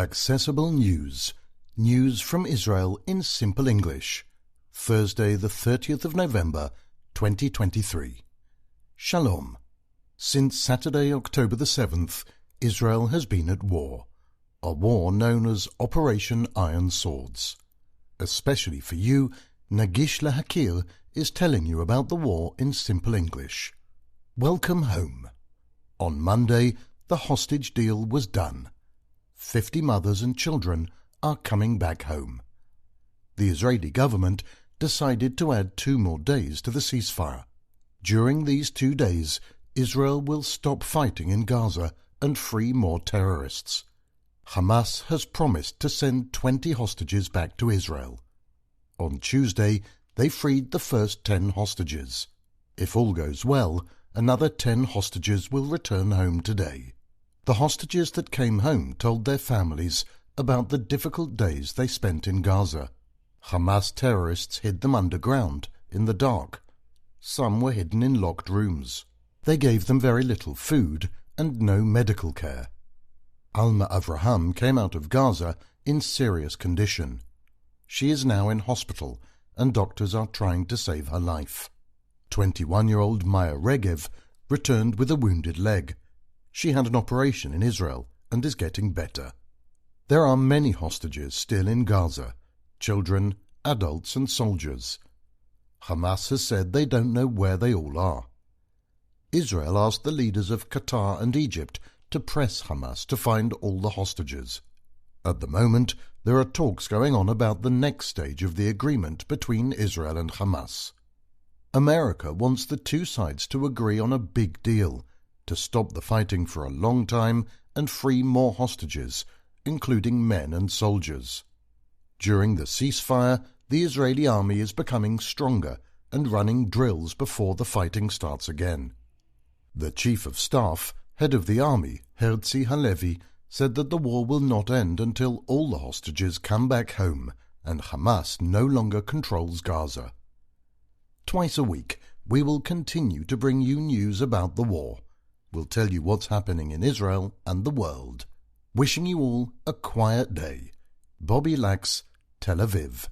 Accessible News. News from Israel in simple English. Thursday, the 30th of November, 2023. Shalom. Since Saturday, October the 7th, Israel has been at war. A war known as Operation Iron Swords. Especially for you, Nagish Lahakir is telling you about the war in simple English. Welcome home. On Monday, the hostage deal was done. 50 mothers and children are coming back home. The Israeli government decided to add 2 more days to the ceasefire. During these 2 days, Israel will stop fighting in Gaza and free more terrorists. Hamas has promised to send 20 hostages back to Israel. On Tuesday, they freed the first 10 hostages. If all goes well, another 10 hostages will return home today. The hostages that came home told their families about the difficult days they spent in Gaza. Hamas terrorists hid them underground, in the dark. Some were hidden in locked rooms. They gave them very little food and no medical care. Alma Avraham came out of Gaza in serious condition. She is now in hospital and doctors are trying to save her life. 21-year-old Maya Regev returned with a wounded leg. She had an operation in Israel and is getting better. There are many hostages still in Gaza, children, adults and soldiers. Hamas has said they don't know where they all are. Israel asked the leaders of Qatar and Egypt to press Hamas to find all the hostages. At the moment, there are talks going on about the next stage of the agreement between Israel and Hamas. America wants the 2 sides to agree on a big deal, to stop the fighting for a long time and free more hostages, including men and soldiers. During the ceasefire, the Israeli army is becoming stronger and running drills before the fighting starts again. The Chief of Staff, head of the army, Herzi Halevi, said that the war will not end until all the hostages come back home and Hamas no longer controls Gaza. Twice a week, we will continue to bring you news about the war. We'll tell you what's happening in Israel and the world. Wishing you all a quiet day. Bobby Lax, Tel Aviv.